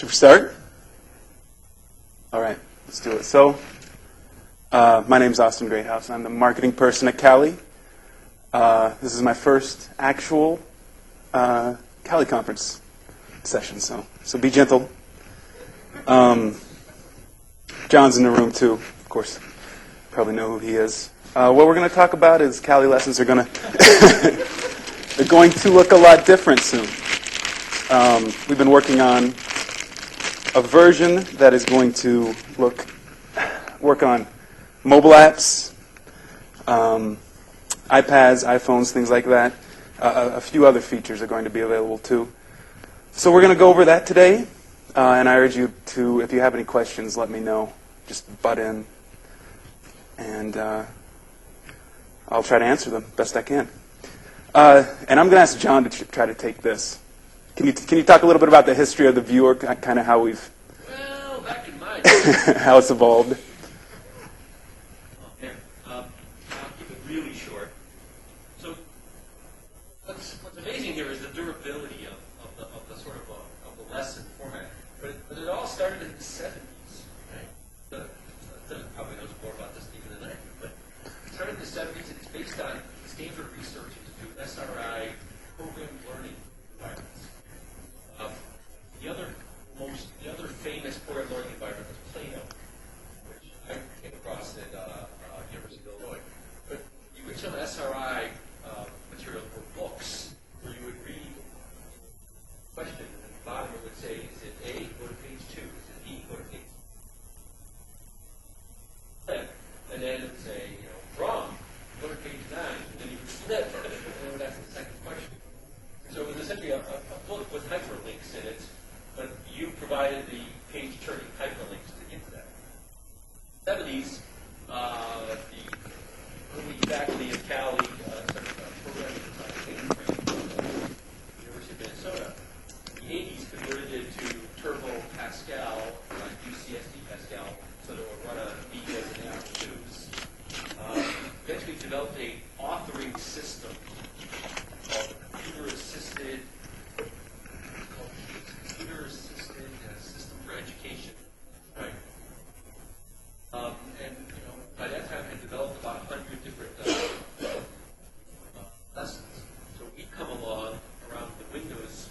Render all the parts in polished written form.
Should we start? All right, let's do it. So, my name is Austin Groothuis. I'm the marketing person at CALI. This is my first actual CALI conference session, so be gentle. John's in the room too, of course. Probably know who he is. What we're going to talk about is CALI lessons are going to they're going to look a lot different soon. We've been working on a version that is going to work on mobile apps, iPads, iPhones, things like that. A few other features are going to be available too. So we're going to go over that today, and I urge you to, if you have any questions, let me know. Just butt in, and I'll try to answer them best I can. And I'm going to ask John to try to take this. Can you talk a little bit about the history of the viewer, kind of how we've back in my day, how it's evolved? I'll keep it really short. So what's amazing here is the durability of the sort of the lesson format. But it all started in the 70s, right? Dylan probably knows more about this even than I do. But it started in the 70s, and it's based on Stanford research into SRI program learning environments. The other famous program learning environment was Plano, which I came across at University of Illinois. But you would some SRI material or books where you would read a question, and at the bottom it would say, is it A, go to page 2, is it B, go to page 10. And then it would say, wrong, go to page 9, and then you would flip, and then it would ask the second question. So it was essentially a book with hyperlinks in it, but you provided the page-turning hyperlinks to get to that. 70s, the early faculty of CALI started programming at University of Minnesota. The 80s converted it to Turbo Pascal, UCSD Pascal, so that it would run on Amigas and Apple IIs. Eventually developed an authoring system called computer-assisted system for education, right? And by that time had developed about 100 different lessons. So we come along around the Windows,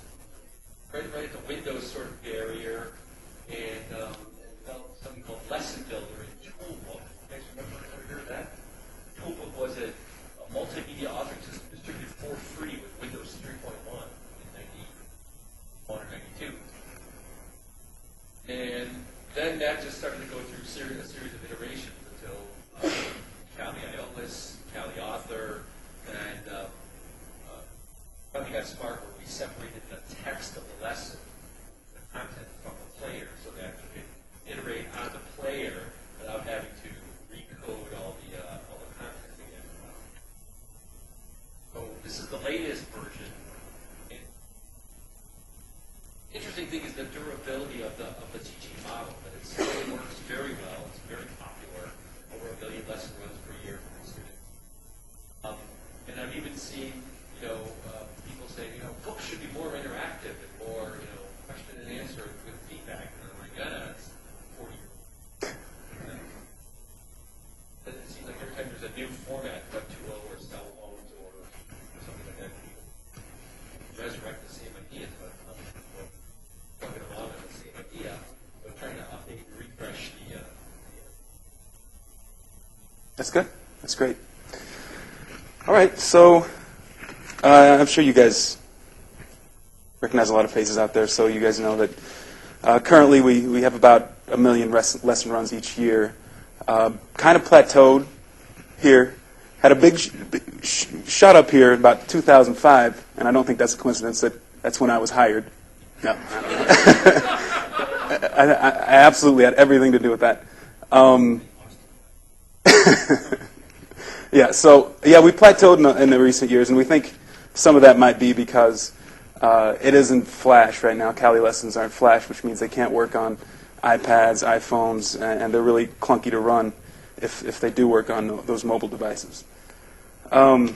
right at the Windows sort of barrier, and developed something called Lesson Builder and Toolbook. You guys remember ever heard of that? Toolbook was a multimedia authoring system distributed for free with Windows 3.1 in 91 or 92. And then that just started to go through a series of iterations until CALI IOLIS, CALI Author, and finally got smart where we separated the text of the lesson, the content from the player, so that you could iterate on the player without having to recode all the content again. So this is the latest version. Interesting thing is the durability of the teaching model, that it still works very well. It's very popular. Over 1 million lesson runs per year for the students. And I've even seen, people say, books should be more interactive and more, question and answer with feedback. And I'm like, it's 40 years. It seems like every time there's a new format, Web 2.0 or cell phones or something like that, people resurrect the same ideas, but talking along on the same idea, but trying to update and refresh the. That's good. That's great. All right, so I'm sure you guys recognize a lot of faces out there, so you guys know that currently we have about 1 million lesson runs each year. Kind of plateaued here. Had a big shot up here in about 2005, and I don't think that's a coincidence that that's when I was hired. No. I absolutely had everything to do with that. We plateaued in the recent years, and we think some of that might be because it isn't Flash right now. CALI lessons aren't Flash, which means they can't work on iPads, iPhones, and they're really clunky to run if they do work on those mobile devices. And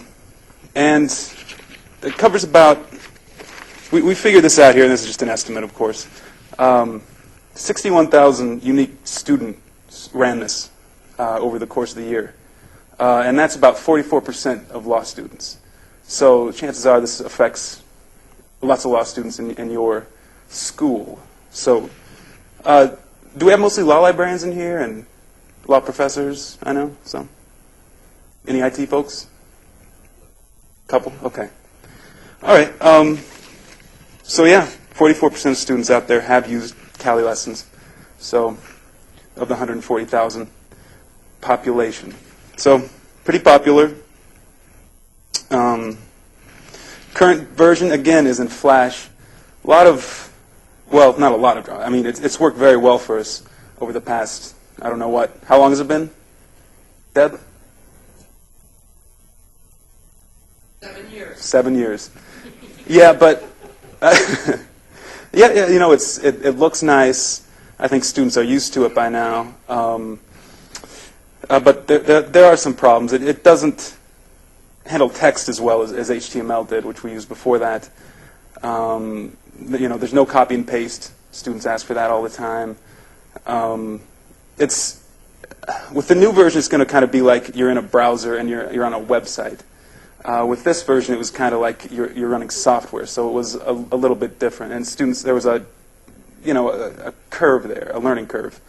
it covers about, we figured this out here, and this is just an estimate, of course. 61,000 unique students ran this over the course of the year. And that's about 44% of law students. So chances are this affects lots of law students in your school. So do we have mostly law librarians in here and law professors? I know some. Any IT folks? Couple? Okay. All right. So yeah, 44% of students out there have used CALI lessons. So of the 140,000 population. So pretty popular. Current version, again, is in Flash. A lot of, well, not a lot of, I mean, it's worked very well for us over the past, I don't know what, how long has it been? Deb? 7 years. 7 years. Yeah, but, yeah, you know, it looks nice. I think students are used to it by now. But there are some problems. It doesn't handle text as well as HTML did, which we used before that. You know, there's no copy and paste. Students ask for that all the time. With the new version, it's going to kind of be like you're in a browser and you're on a website. With this version, it was kind of like you're running software, so it was a little bit different. And students, there was a curve there, a learning curve.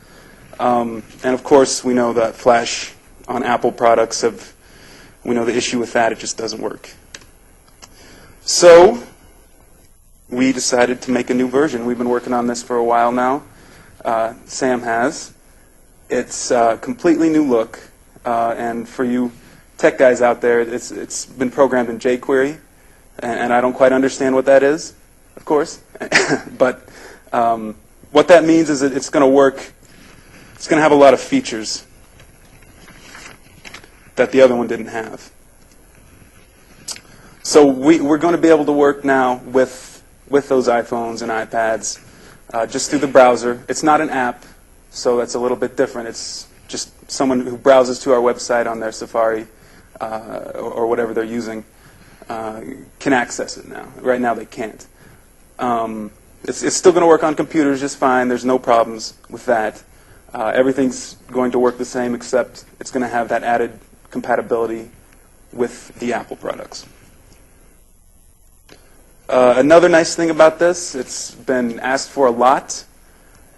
And of course, we know that Flash on Apple products we know the issue with that, it just doesn't work. So we decided to make a new version. We've been working on this for a while now. Sam has. It's a completely new look. And for you tech guys out there, it's been programmed in jQuery. And I don't quite understand what that is, of course. But what that means is that it's going to work. It's going to have a lot of features that the other one didn't have. So we're going to be able to work now with those iPhones and iPads just through the browser. It's not an app, so that's a little bit different. It's just someone who browses to our website on their Safari or whatever they're using can access it now. Right now they can't. It's still going to work on computers just fine. There's no problems with that. Everything's going to work the same, except it's going to have that added compatibility with the Apple products. Another nice thing about this, it's been asked for a lot,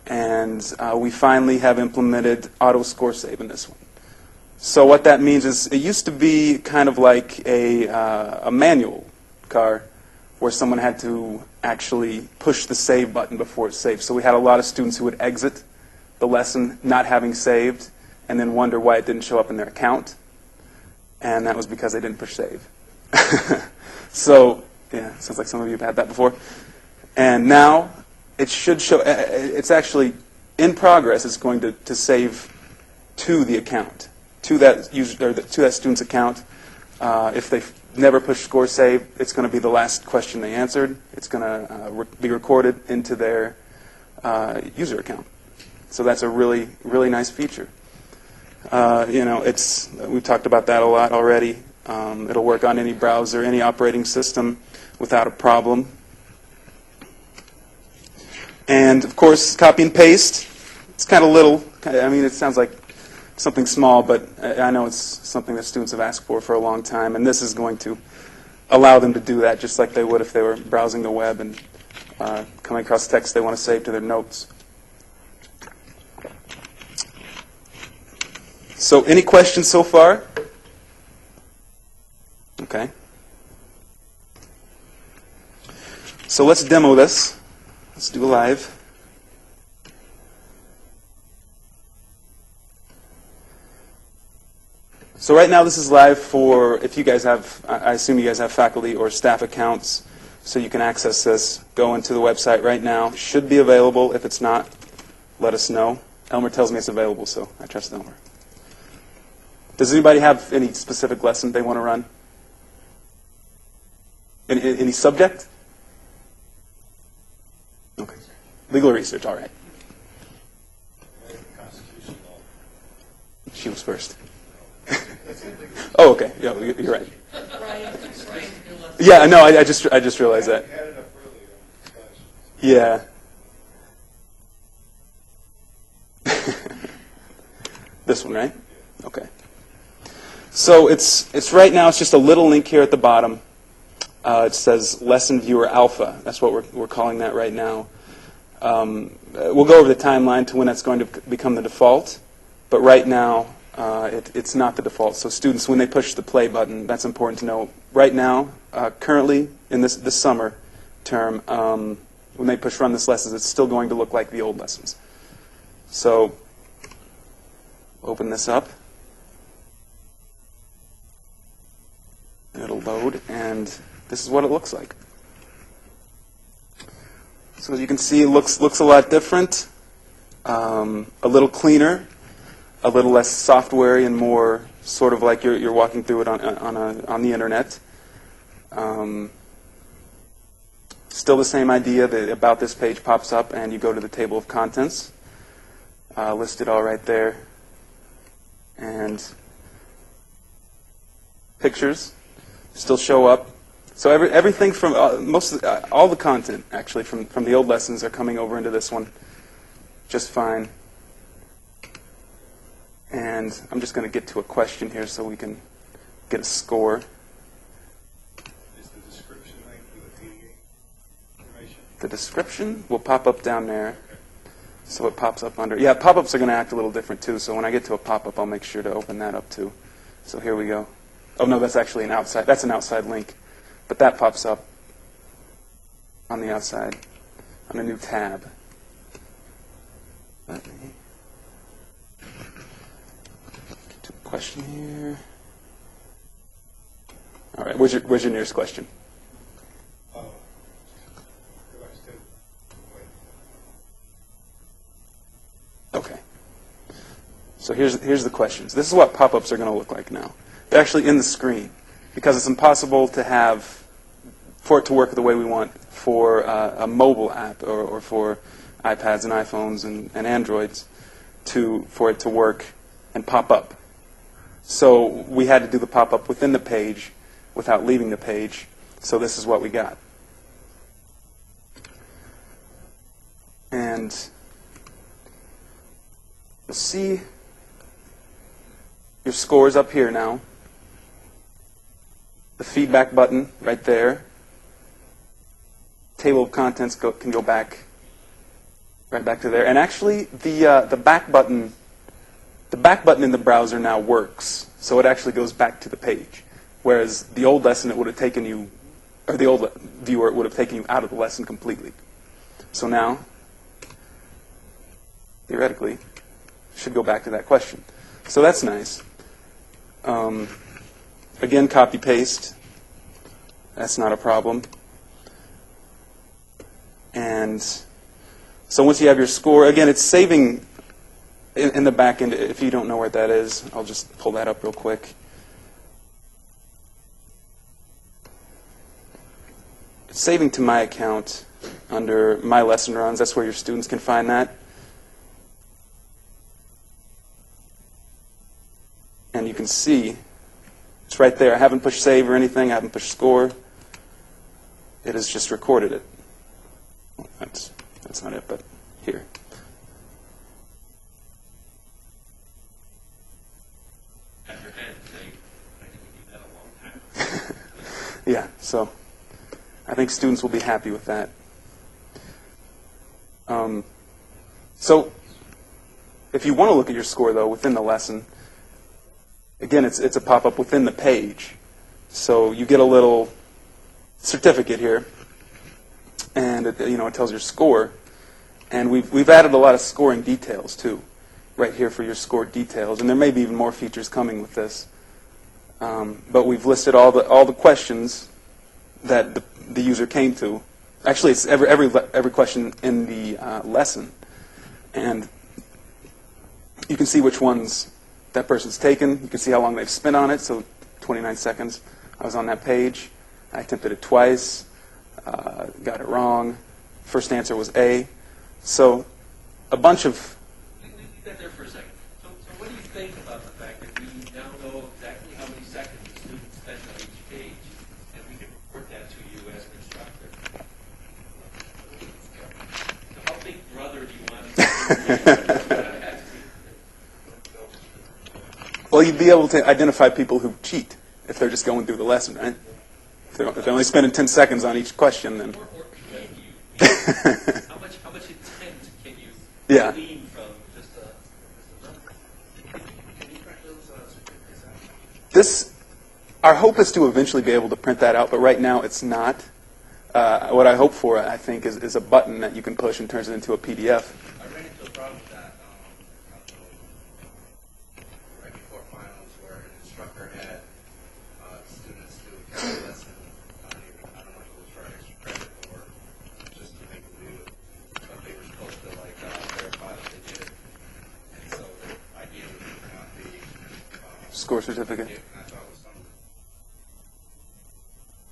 and we finally have implemented auto score save in this one. So what that means is it used to be kind of like a manual car where someone had to actually push the save button before it saved. So we had a lot of students who would exit the lesson not having saved and then wonder why it didn't show up in their account. And that was because they didn't push save. So, yeah, sounds like some of you have had that before. And now it should show, it's actually in progress. It's going to save to the account, to that user, or to that student's account. If they've never pushed score save, it's going to be the last question they answered. It's going to be recorded into their user account. So that's a really, really nice feature. You know, we've talked about that a lot already. It'll work on any browser, any operating system without a problem. And of course, copy and paste. It's kind of little. I mean, it sounds like something small, but I know it's something that students have asked for a long time. And this is going to allow them to do that just like they would if they were browsing the web and coming across text they want to save to their notes. So any questions so far? Okay. So let's demo this. Let's do a live. So right now this is live for, if you guys have, I assume you guys have faculty or staff accounts, so you can access this. Go into the website right now. It should be available. If it's not, let us know. Elmer tells me it's available, so I trust Elmer. Does anybody have any specific lesson they want to run? Any subject? Okay. Legal research, all right. She was first. Oh, okay. Yeah, you're right. Yeah, no, I just realized that. Yeah. This one, right? Okay. So it's right now, it's just a little link here at the bottom. It says Lesson Viewer Alpha. That's what we're calling that right now. We'll go over the timeline to when that's going to become the default. But right now, it's not the default. So students, when they push the play button, that's important to know. Right now, currently, in this summer term, when they push run this lessons, it's still going to look like the old lessons. So open this up. It'll load, and this is what it looks like. So as you can see, it looks a lot different, a little cleaner, a little less software-y, and more sort of like you're walking through it on the internet. Still the same idea. The About This page pops up, and you go to the table of contents, listed all right there, and pictures still show up. So everything from all the content actually from the old lessons are coming over into this one just fine. And I'm just going to get to a question here so we can get a score. Is the description link for the PDA information? The description will pop up down there. So it pops up under. Yeah, pop-ups are going to act a little different too. So when I get to a pop-up, I'll make sure to open that up too. So here we go. Oh no, that's actually an outside. That's an outside link, but that pops up on the outside on a new tab. Let me get to a question here. All right, where's your nearest question? Okay. So here's the questions. This is what pop-ups are going to look like now. They're actually in the screen because it's impossible for it to work the way we want for a mobile app or for iPads and iPhones and Androids for it to work and pop up. So we had to do the pop-up within the page without leaving the page. So this is what we got. And you'll see your scores up here now. The feedback button right there. Table of contents can go back right back to there. And actually, the back button in the browser now works. So it actually goes back to the page. Whereas the old lesson, it would have taken you, or the old viewer, it would have taken you out of the lesson completely. So now, theoretically, should go back to that question. So that's nice. Again, copy paste. That's not a problem. And so once you have your score, again, it's saving in the back end. If you don't know where that is, I'll just pull that up real quick. It's saving to my account under My Lesson Runs. That's where your students can find that. And you can see it's right there. I haven't pushed save or anything. I haven't pushed score. It has just recorded it. Well, that's not it, but here. After editing, I think we did that a long time. Yeah, so I think students will be happy with that. So if you want to look at your score, though, within the lesson, again, it's a pop-up within the page. So you get a little certificate here, and it tells your score. And we've added a lot of scoring details too, right here for your score details. And there may be even more features coming with this. But we've listed all the questions that the user came to. Actually, it's every question in the lesson, and you can see which ones that person's taken. You can see how long they've spent on it. So 29 seconds. I was on that page. I attempted it twice. Got it wrong. First answer was A. So a bunch of... We got there for a second. So what do you think about the fact that we now know exactly how many seconds the student spent on each page, and we can report that to you as an instructor? So how big brother do you want to be? Well, you'd be able to identify people who cheat if they're just going through the lesson, right? If they're only spending 10 seconds on each question, then. Or can you? How much intent can you Yeah. glean from just a number? Can you print those certificates out? This, our hope is to eventually be able to print that out, but right now it's not. What I hope for, I think, is a button that you can push and turns it into a PDF. I ran into a problem with that right before finals, where an instructor had students do a CALI lesson. I don't know if it was for extra credit or just to make them do it, but they were supposed to verify that they did it. And so the idea was to print out the Score certificate. and I thought it was something.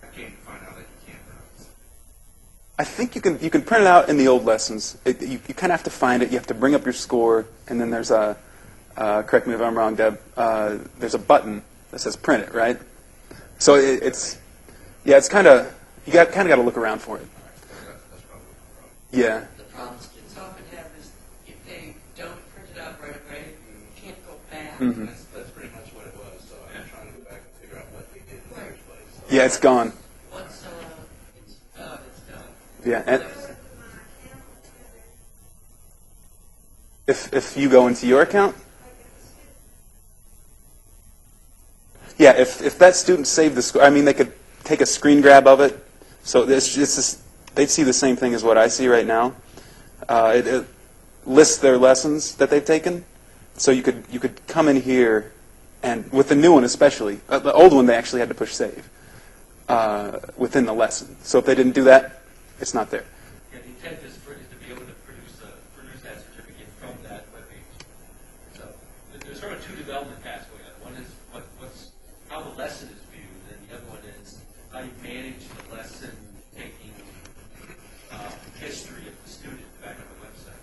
I came to find out that you can't print out the certificate. I think you can print it out in the old lessons. You kind of have to find it. You have to bring up your score, and then there's a, correct me if I'm wrong, Deb, there's a button that says print it, right? So it's kind of, you kind of got to look around for it. That's probably the problem. Yeah. The problem students often have is if they don't print it out right away, you can't go back. Mhm. That's pretty much what it was. So I'm trying to go back and figure out what they did in the first place. So Yeah, it's gone. Once it's done, it's done. Yeah. And if you go into your account, yeah, if that student saved the score, I mean, they could take a screen grab of it. So it's just, they'd see the same thing as what I see right now. It lists their lessons that they've taken. So you could come in here, and with the new one especially, the old one they actually had to push save within the lesson. So if they didn't do that, it's not there. Yeah, the intent is to be able to produce that certificate from that webpage. So there's sort of two development paths going on. One is what's how the lesson is viewed, and the other one is how you manage the lesson, taking history of the student back on the website.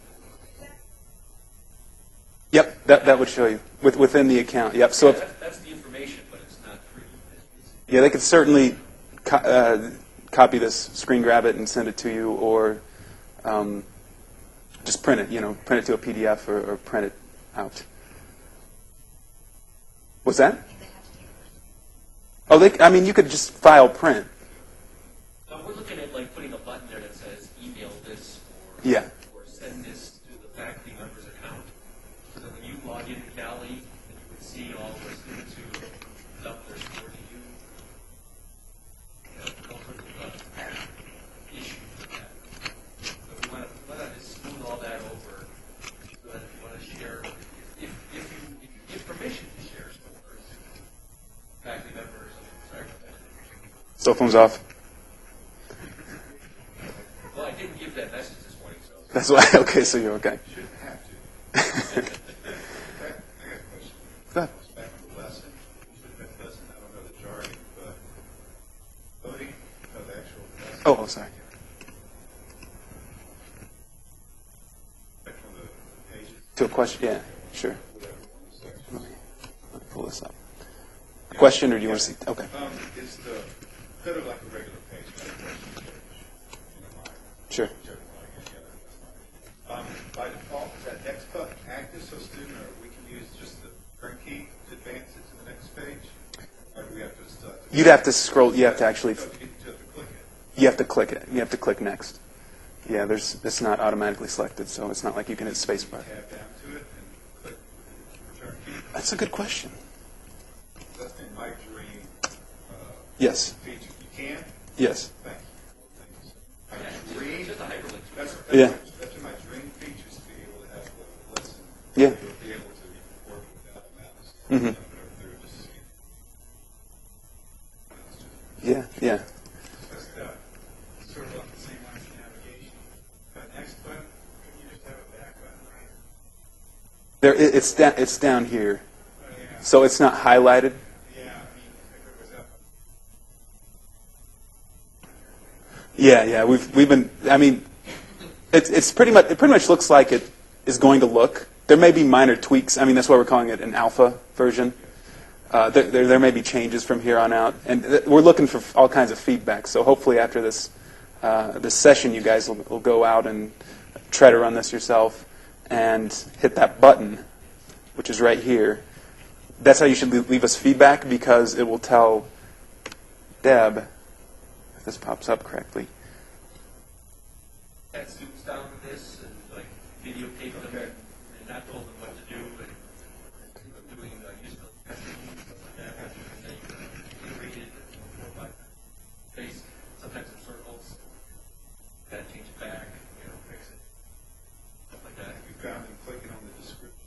Yep, that would show you within the account. Yep. So if, That's the information, but it's not free. yeah, they could certainly copy this, screen grab it, and send it to you, or just print it. Print it to a PDF or print it out. What's that? Oh, I mean, you could just file print. We're looking at putting a button there that says email this Yeah. or send this to the faculty member's account. So that when you log into CALI, and you can see all the students who dumped their score to you. All sorts of issues with that. So we want to just smooth all that over so that if you want to share, if you give permission to share scores, faculty members, sorry about that. Cell phone's off. Well, I didn't give that message this morning, so. That's why. Okay, so you're okay. Shouldn't have to. I got a question. Go ahead. Back on the lesson, lesson, I don't know the jargon, but voting of the actual lesson. Oh, sorry. Back on the pages, To a question? Yeah, sure. whatever, on the section. Let me pull this up. A question, or do you want to see? Okay. It's the, kind of like a regular page, not a question page. Sure. Whichever one I get, that's fine. By default, is that next button active so student, or we can use just the print key to advance it to the next page? Or do we have to start? You'd have to scroll. You have to actually. You have to click it. You have to click it. You have to click next. Yeah, it's not automatically selected, so it's not like you can hit spacebar. Tab down to it and click return key. That's a good question. That's in my dream Yes. feature. You can? Yes. Thank you. My dream, Just a hyperlink. Yeah. That's in my dream features to be able to have the lesson. Yeah. To be able to work without the mouse. Mhm. They're just, Yeah. Yeah. Just sort of on the same lines of navigation. That next button, could you just have a back button, right? It's down here, Oh, yeah. so it's not highlighted. Yeah, I mean, if it was up. Yeah. We've been. I mean, it pretty much looks like it is going to look. There may be minor tweaks. I mean, that's why we're calling it an alpha version. There may be changes from here on out, and we're looking for all kinds of feedback. So hopefully after this session, you guys will go out and try to run this yourself and hit that button, which is right here. that's how you should leave us feedback, because it will tell Deb, if this pops up correctly. Had students down for this and like videotape them and not told them what to do and doing useful testing and stuff like that. And then you iterate it 4 or 5 space, sometimes in circles. Gotta change it back, fix it, stuff like that. We found them clicking on the description.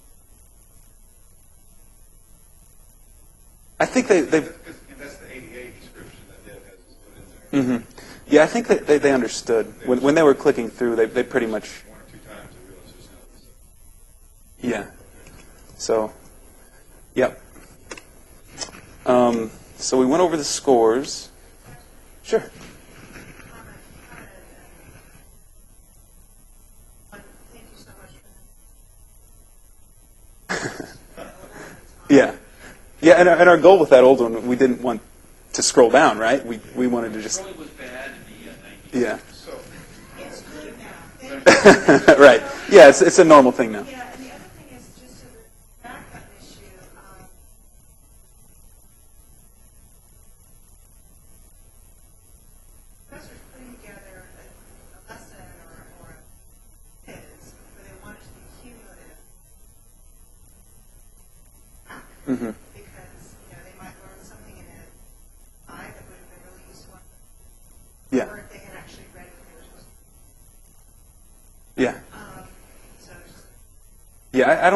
I think they've. And that's the ADA description that Deb has us put in there. Mm-hmm. Yeah, I think that they understood. When they were clicking through, they pretty much. 1 or 2 times they realized there's no. Yeah. So, yep. So we went over the scores. Sure. Thank you so much for that. Yeah. Yeah, and our goal with that old one, we didn't want to scroll down, right? We wanted to just. Scrolling was bad in the 90s. Yeah. So, It's good now. Thank you. Right. Yeah, it's a normal thing now. Yeah, and the other thing is just to the back button issue. Professors putting together a lesson or a quiz where they want it to be cumulative. Mm-hmm. Because they might learn something in it that would have been really useful. Yeah. Or if they had actually read what they were supposed Yeah. to. So it's just. Yeah,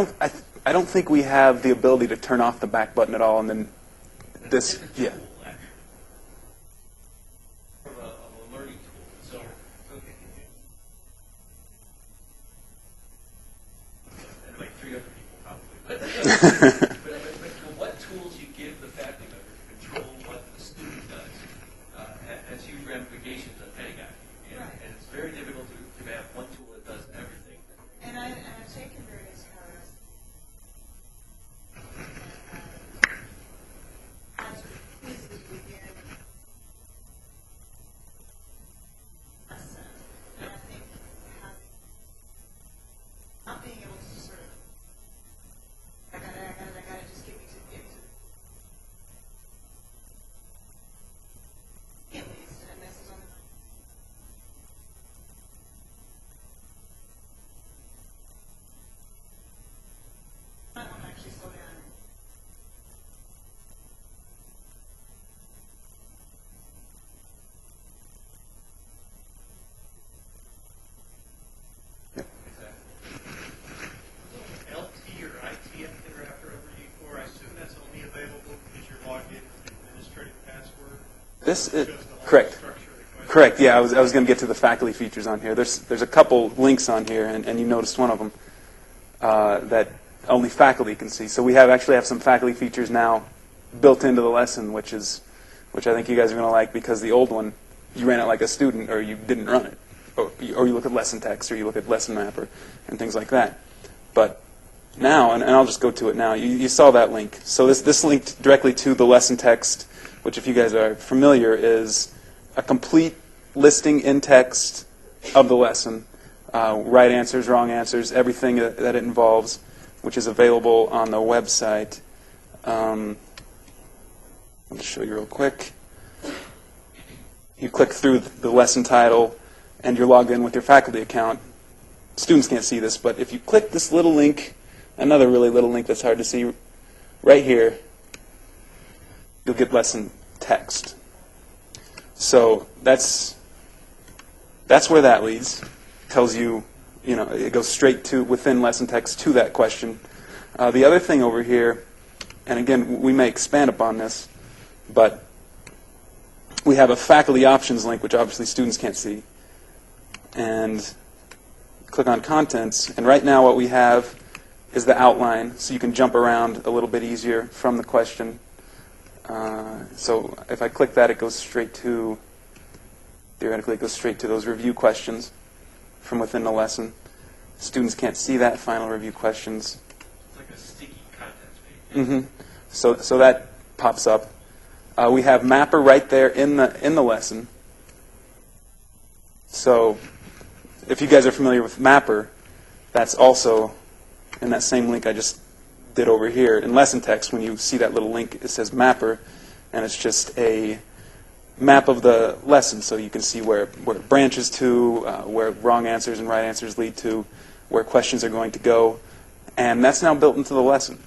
I don't think we have the ability to turn off the back button at all, and then this. Yeah. Of a learning tool. So, and like 3 other people probably. But what tools you give the faculty member to control what the student does has huge ramifications on pedagogy. And, Right. and it's very difficult to have one tool that does everything. And I've taken various courses. As quizzes within lesson, and I think not being able to sort of, I gotta just get me to at least, and this is on the. I want to actually slow down. LT or ITF that are after over E4, I assume that's only available because you're logged in with an administrative password. This Shows the is whole correct. structure of the question. Correct. Yeah, I was going to get to the faculty features on here. There's a couple links on here, and you noticed one of them that only faculty can see. So we actually have some faculty features now built into the lesson, which I think you guys are going to like, because the old one, you ran it like a student, or you didn't run it, or you look at lesson text, or you look at lesson mapper, and things like that. But now, and I'll just go to it now. You saw that link. So this linked directly to the lesson text, which, if you guys are familiar, is a complete listing in text of the lesson, right answers, wrong answers, everything that it involves, which is available on the website. I'll just show you real quick. You click through the lesson title, and you're logged in with your faculty account. Students can't see this, but if you click this little link, another really little link that's hard to see, right here, you'll get lesson text. So that's where that leads. Tells you, it goes straight to within lesson text to that question. The other thing over here, and again, we may expand upon this, but we have a faculty options link, which obviously students can't see. And click on contents, and right now what we have is the outline, so you can jump around a little bit easier from the question. So if I click that, it goes straight to, theoretically, it goes straight to those review questions from within the lesson. Students can't see that final review questions. It's like a sticky contents page. So that pops up. We have Mapper right there in the lesson. So if you guys are familiar with Mapper, that's also in that same link I just did over here. In lesson text, when you see that little link, it says mapper, and it's just a map of the lesson, so you can see where it branches to, where wrong answers and right answers lead to, where questions are going to go, and that's now built into the lesson.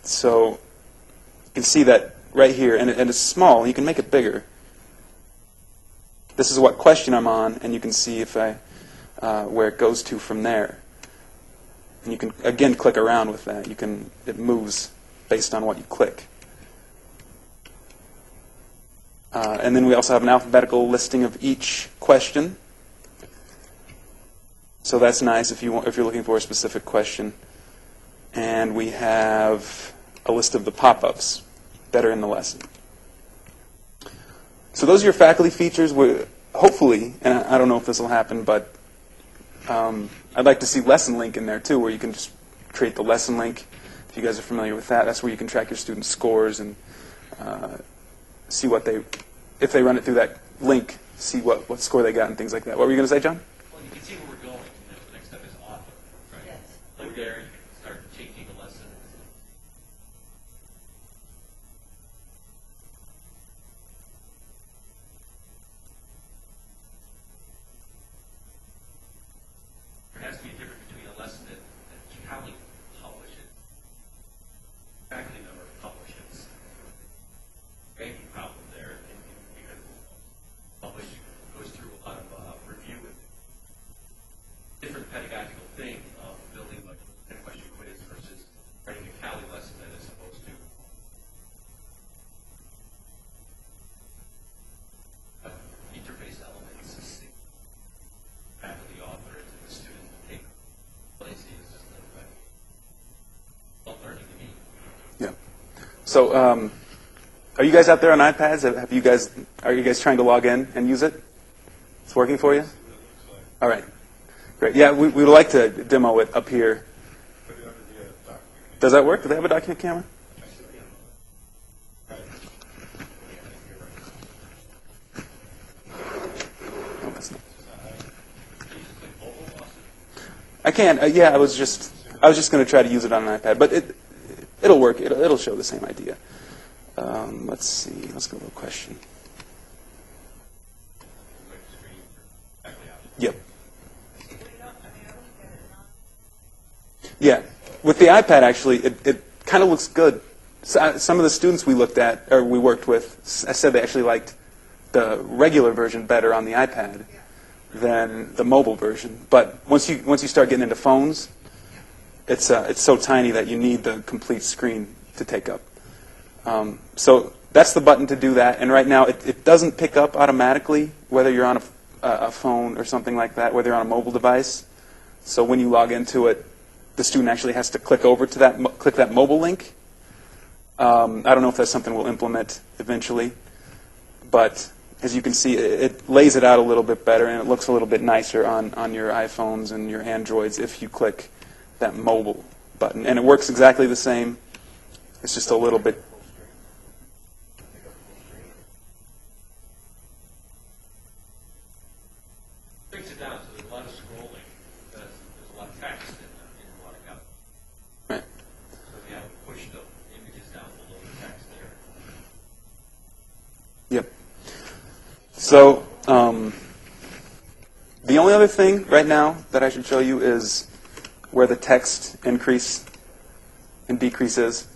So you can see that right here, and it's small. You can make it bigger. This is what question I'm on, and you can see if where it goes to from there. And you can, again, click around with that. It moves based on what you click. And then we also have an alphabetical listing of each question. So that's nice if you're looking for a specific question. And we have a list of the pop-ups that are in the lesson. So those are your faculty features. Hopefully, and I don't know if this will happen, but I'd like to see lesson link in there too, where you can just create the lesson link. If you guys are familiar with that, that's where you can track your students' scores and see if they run it through that link, see what score they got and things like that. What were you going to say, John? Well, you can see where we're going. The next step is author, right? Yes. Like there, you can start taking the lesson. There has to be a difference between a lesson that CALI publishes, faculty member publishes. Banking problem there, and because publish goes through a lot of review with different pedagogical thing of building like a 10-question quiz versus writing a CALI lesson that is supposed to have interface elements back to the author to the student to take place the system. Well, learning to me. Yeah. So, are you guys out there on iPads? Are you guys trying to log in and use it? It's working for you? All right. Great. Yeah, we would like to demo it up here. Does that work? Do they have a document camera? No, that's not. I can. Yeah, I was just going to try to use it on an iPad, but it'll work. It'll show the same idea. Let's see. Let's go to a question. Yep. Yeah. With the iPad, actually, it kind of looks good. Some of the students we looked at, or we worked with, said they actually liked the regular version better on the iPad than the mobile version. But once you start getting into phones, it's so tiny that you need the complete screen to take up. So that's the button to do that. And right now, it doesn't pick up automatically whether you're on a phone or something like that, whether you're on a mobile device. So when you log into it, the student actually has to click over to that mobile link. I don't know if that's something we'll implement eventually, but as you can see, it lays it out a little bit better, and it looks a little bit nicer on your iPhones and your Androids if you click that mobile button. And it works exactly the same. It's just a little bit. Brings it down, so there's a lot of scrolling. There's a lot of text in a lot of calc. Right. So we have to push the images down below the text there. Yep. So the only other thing right now that I should show you is where the text increase and decrease is.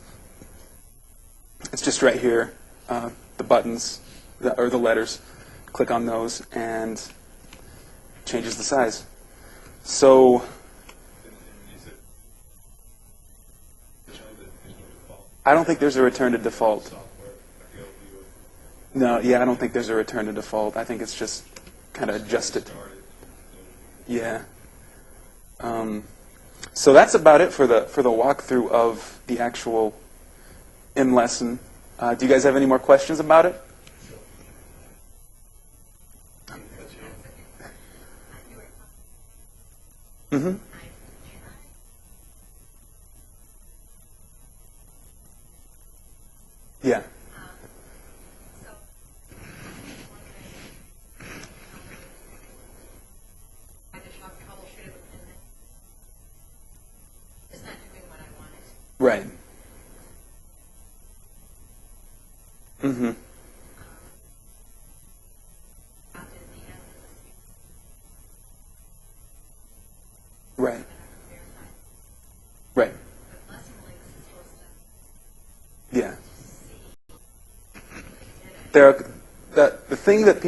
It's just right here, the buttons, or the letters. Click on those and changes the size. So I don't think there's a return to default. No, yeah, I don't think there's a return to default. I think it's just kind of adjusted. Yeah. So that's about it for the walkthrough of the actual in-lesson. Do you guys have any more questions about it? Mm-hmm. Yeah. Right. Mm-hmm. After the end of the week, Right. their time. Right. But lesson links is supposed to Yeah. see There are, the thing that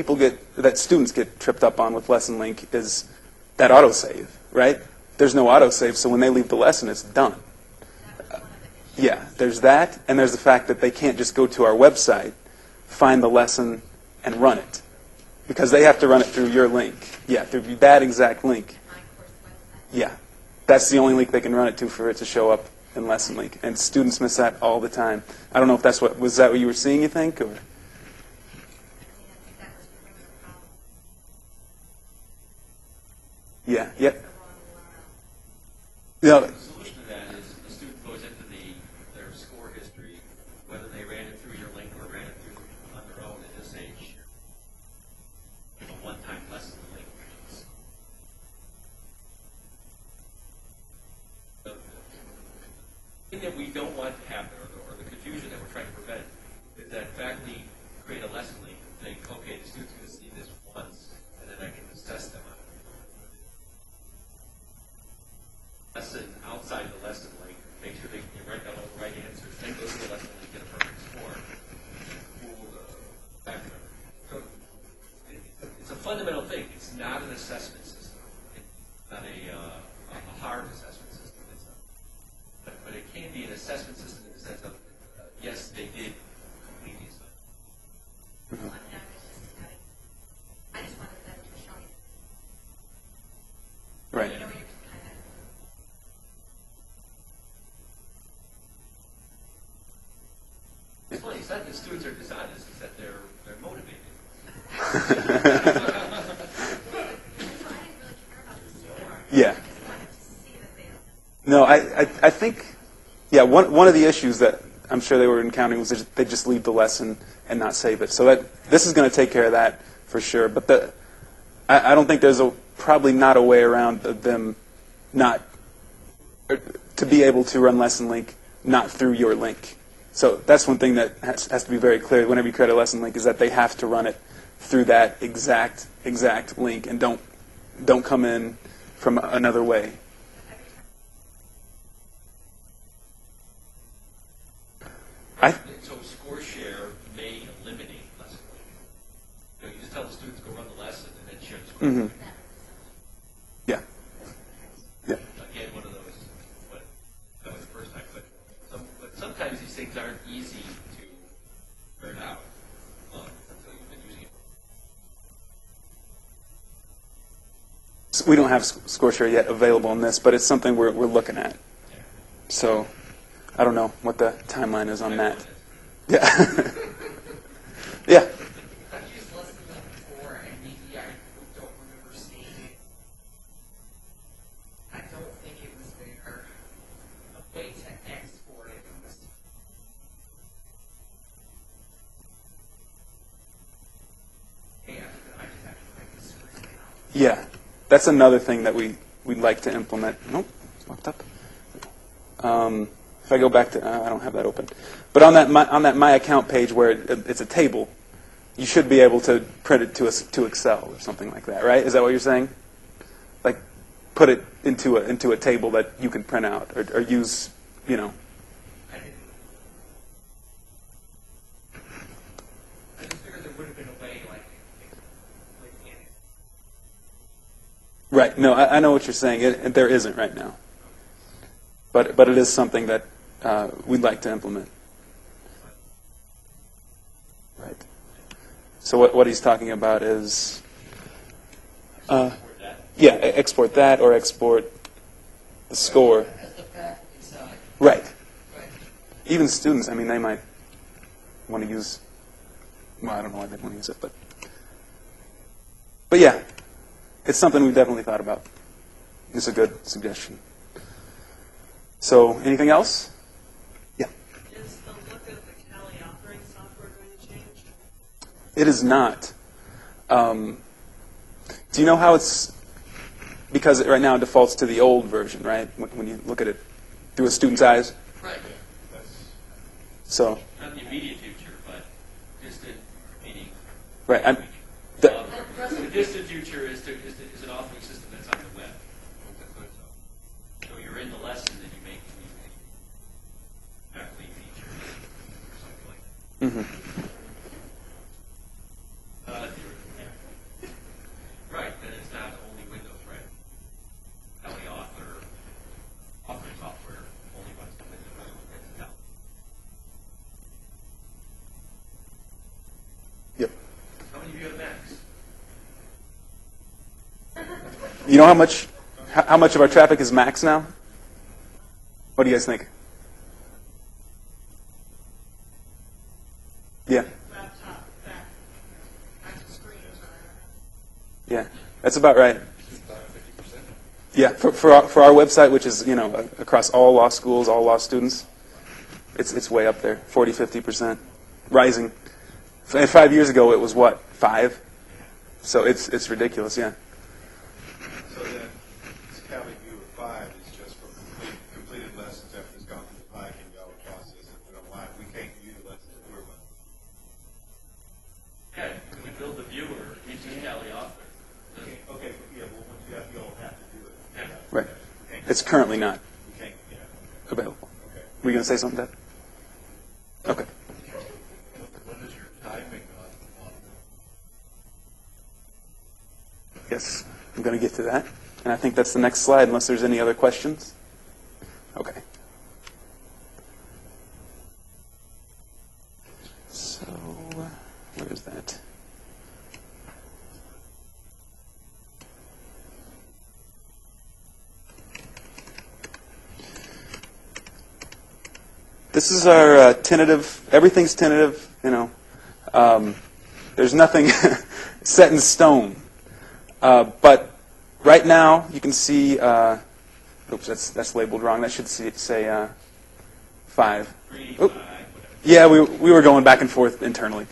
that students get tripped up on with lesson link is that autosave, right? There's no autosave, so when they leave the lesson, it's done. Yeah, there's that, and there's the fact that they can't just go to our website, find the lesson, and run it. Because they have to run it through your link. Yeah, through that exact link. my course website. Yeah. That's the only link they can run it to for it to show up in lesson link. And students miss that all the time. I don't know if was that what you were seeing, you think? Or? I think that was part of the problem. Yeah, yep. The wrong URL. No, The solution to that is the student goes into their score history, whether they ran it through your link or ran it through on their own, and just say, share. A one-time lesson link. The thing that we don't want to happen, or the confusion that we're trying to prevent, is that faculty create a lesson link and think, okay, the student's going to see this once, and then I can assess them on it. Lesson outside the lesson link, make sure they can write down all the right answers, then go to the lesson link, get a perfect score. Cool the background. So it's a fundamental thing. It's not an assessment system. It's not a hard assessment system. But it can be an assessment system in the sense of, yes, they did complete the assignment. Well, I mean, I just wanted them to show me. right. You know, you're just kind of. It's funny, it's not that students are dishonest, it's that they're motivated. I didn't really care about the score. Yeah. I just wanted to see that they. No, I think, yeah, one of the issues that I'm sure they were encountering was that they just leave the lesson and not save it. So this is going to take care of that for sure. But I don't think there's probably not a way around them not, to be able to run lesson link not through your link. So that's one thing that has to be very clear whenever you create a lesson link, is that they have to run it through that exact link, and don't come in from another way. So score share may eliminate lesson link. You know, you just tell the students go run the lesson and then share the score. Mm-hmm. Yeah. Yeah. Again, one of those, but that was the first time. But sometimes these things aren't easy to burn out until you've been using it. So we don't have score share yet available in this, but it's something we're looking at. So I don't know what the timeline is on that. Yeah. Yeah. I've used lesson link before, and maybe I don't remember seeing it. I don't think it was there. A way to export it was. Yeah, I just have to make a screen out. Yeah. That's another thing that we'd like to implement. Nope. It's locked up. If I go back to, I don't have that open. But on that My Account page where it's a table, you should be able to print it to Excel or something like that, right? Is that what you're saying? Like, put it into a table that you can print out or use, you know. I just figured there would have been a way, like in it. Right. No, I know what you're saying. There isn't right now. But it is something that we'd like to implement. Right. So what he's talking about is, yeah, export that or export the score. As the faculty side. Right. Right. Even students, I mean, they might want to use. Well, I don't know why they want to use it, but yeah, it's something we've definitely thought about. It's a good suggestion. So, anything else? Yeah. Is the look of the CALI operating software going to change? It is not. Do you know how it's? Because right now it defaults to the old version, right? When you look at it through a student's eyes. Right. So. Not the immediate future, but Right. The distant future is an authoring system that's on the web. So you're in the lesson and you make faculty feature or something like that. Mm-hmm. Right, then it's not only Windows, right? CALI authoring software only runs the Windows. It's CALI. Yep. How many of you have Macs? You know how much of our traffic is Macs now? What do you guys think? Yeah. Laptop, back to screen. Yeah, that's about right. Yeah, for our website, which is across all law schools, all law students, it's way up there, 40-50%, rising. And 5 years ago, it was what, 5? So it's ridiculous, yeah. So then, this CALI Viewer 5 is just for completed lessons after it's gone through the $5 million process and put online. We can't view the lessons that we're running. Yeah, we build the viewer into CALI author. Okay, yeah, well, you'll have to do it. Yeah. Right. It's currently not We can't, yeah. available. Okay. Were you going to say something, Deb? Okay. When is your timing on Yes, I'm going to get to that. And I think that's the next slide, unless there's any other questions. Okay. So, where is that? This is our tentative, everything's tentative, there's nothing set in stone. But right now, you can see, oops, that's labeled wrong. That should say 5. Oop. Yeah, we were going back and forth internally.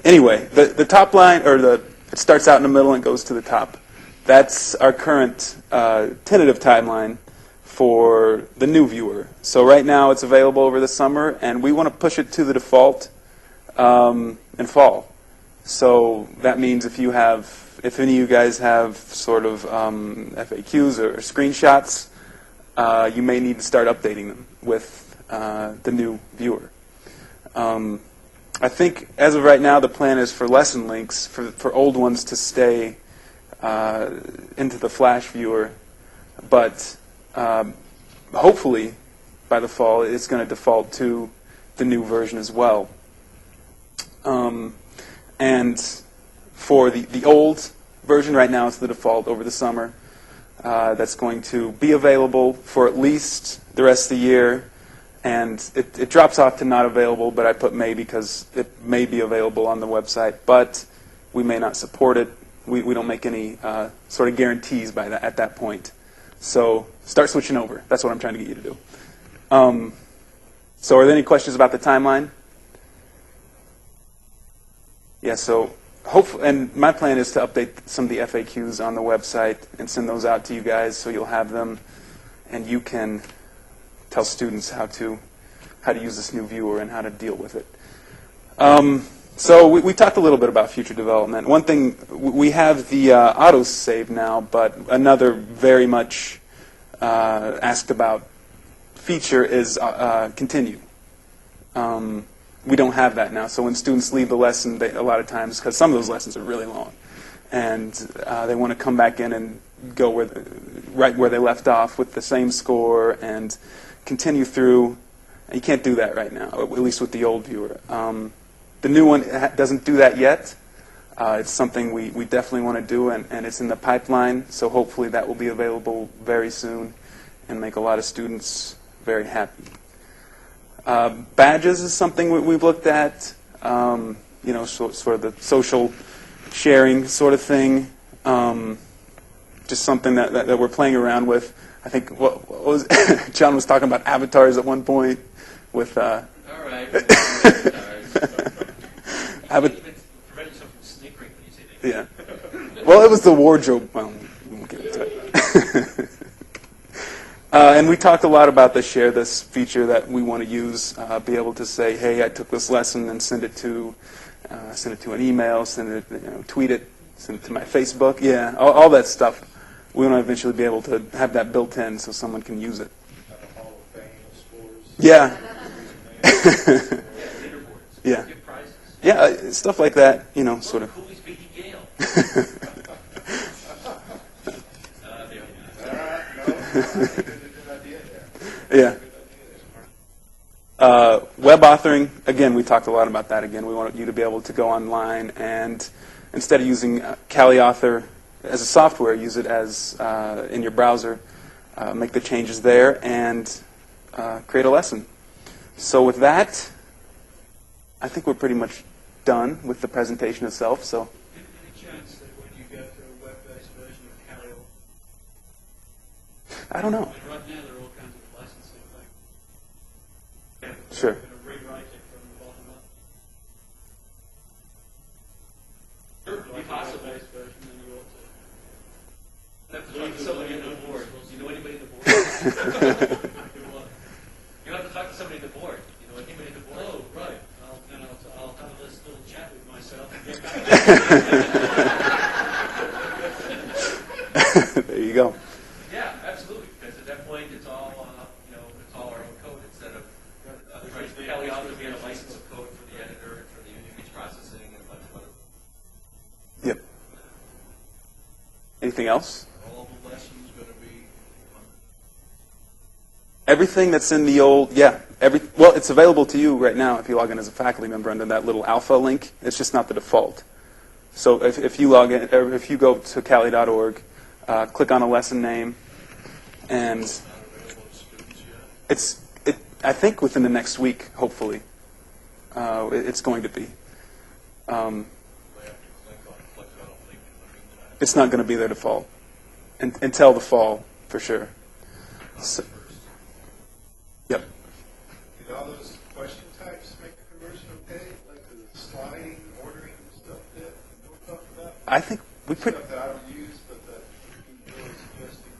Anyway, the top line, it starts out in the middle and goes to the top. That's our current tentative timeline for the new viewer. So right now it's available over the summer, and we want to push it to the default in fall. So that means if any of you guys have sort of FAQs or screenshots, you may need to start updating them with the new viewer. I think as of right now, the plan is for lesson links, for old ones to stay into the Flash viewer, but hopefully by the fall it's going to default to the new version as well. And for the old version, right now it's the default over the summer. That's going to be available for at least the rest of the year. And it drops off to not available, but I put may because it may be available on the website, but we may not support it. We don't make any sort of guarantees at that point. So start switching over. That's what I'm trying to get you to do. So are there any questions about the timeline? Yeah, so hopefully, and my plan is to update some of the FAQs on the website and send those out to you guys so you'll have them and you can tell students how to use this new viewer and how to deal with it. So we talked a little bit about future development. One thing, we have the auto-save now, but another very much asked about feature is continue. We don't have that now, so when students leave the lesson, a lot of times, because some of those lessons are really long, and they want to come back in and go right where they left off with the same score and continue through. And you can't do that right now, at least with the old viewer. The new one doesn't do that yet. It's something we definitely want to do, and it's in the pipeline, so hopefully that will be available very soon and make a lot of students very happy. Badges is something we've looked at, sort of the social sharing sort of thing. Just something that we're playing around with. I think what was John was talking about avatars at one point with. All right. Prevent yourself from snickering when you say that. Yeah. Well, it was the wardrobe. Well, we won't get into it. And we talked a lot about the share this feature that we want to use. Be able to say, hey, I took this lesson and send it to, send it to an email, send it, tweet it, send it to my Facebook. Yeah, all that stuff. We want to eventually be able to have that built in so someone can use it. Have a Hall of Fame of scores. Yeah. Leaderboards. Yeah. Give prizes. Yeah, stuff like that, sort of. Cooley's beating Gale. Good idea there. Yeah. Web authoring, again, we talked a lot about that again. We want you to be able to go online and instead of using CALI Author as a software, use it as in your browser, make the changes there, and create a lesson. So with that, I think we're pretty much done with the presentation itself. So Any chance that when you go to a web-based version of CALI, I don't know. and right now there are all kinds of licensing things. Sure. You're going to rewrite it from the bottom up. Sure, could be Like a possible. web-based version, then you ought to. Have to talk to somebody in the board. You know anybody in the board? You have to talk to somebody in the board. You know anybody in the board? Oh, right. Then I'll have a little chat with myself and get back to There you go. Yeah, absolutely. Because at that point, it's all it's all our own code instead of otherwise CALI Author being a license of code for the editor and for the image processing and a bunch of other. Yep. Anything else? All the lessons going to be Everything that's in the old, yeah. Well, it's available to you right now if you log in as a faculty member under that little alpha link. It's just not the default. So if you log in, or if you go to cali.org, click on a lesson name, and not available to students yet. I think within the next week, hopefully, it's going to be. They have to click on a link in the meantime. It's not going to be their default until the fall, for sure. So, yep. Did all those question types make the conversion okay? Like the sliding, ordering stuff that we talked about? I think we put. Stuff that I don't use, but that you really suggesting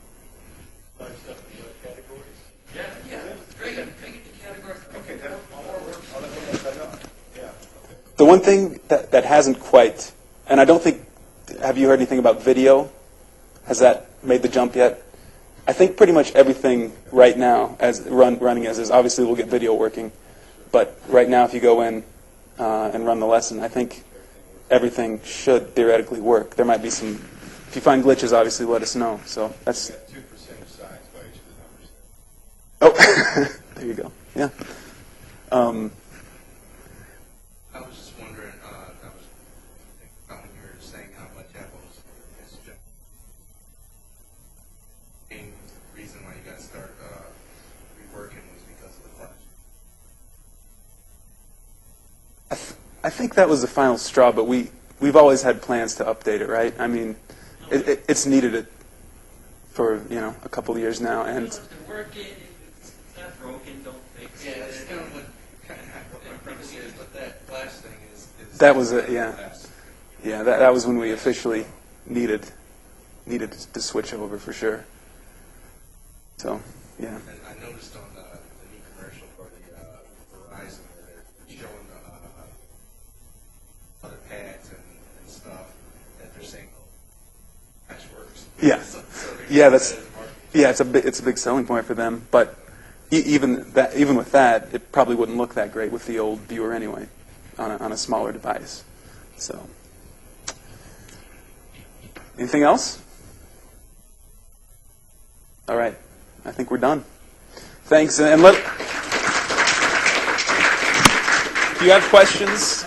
slide stuff in web categories? Yeah. Bring it to categories. Okay, that all works. I'll let that know. Yeah. Okay. The one thing that hasn't quite, and I don't think, have you heard anything about video? Has that made the jump yet? I think pretty much everything right now, as running as is, obviously we'll get video working, but right now if you go in and run the lesson, I think everything should theoretically work. There might be some, if you find glitches, obviously let us know. So that's, We got 2% of sides by each of the numbers. oh, there you go, yeah. I was just wondering, when you were saying how much Apple's is just main reason why you guys start reworking was because of the flash. I think that was the final straw, but we've always had plans to update it, right? I mean, it's needed it for a couple of years now, and It's been working. It's not broken. Don't fix Yeah, it. that's kind of what my premise is, but that flash thing is that was it, yeah. That was when we officially needed to switch over for sure. So yeah, And I noticed on the new commercial for the Verizon where they're showing the other pads and stuff that they're saying, oh, flash works. Yeah. So Yeah, that's- that is marketing. yeah, it's a big selling point for them. But even with that, it probably wouldn't look that great with the old viewer anyway, on a smaller device. So anything else? All right, I think we're done. Thanks, and if you have questions,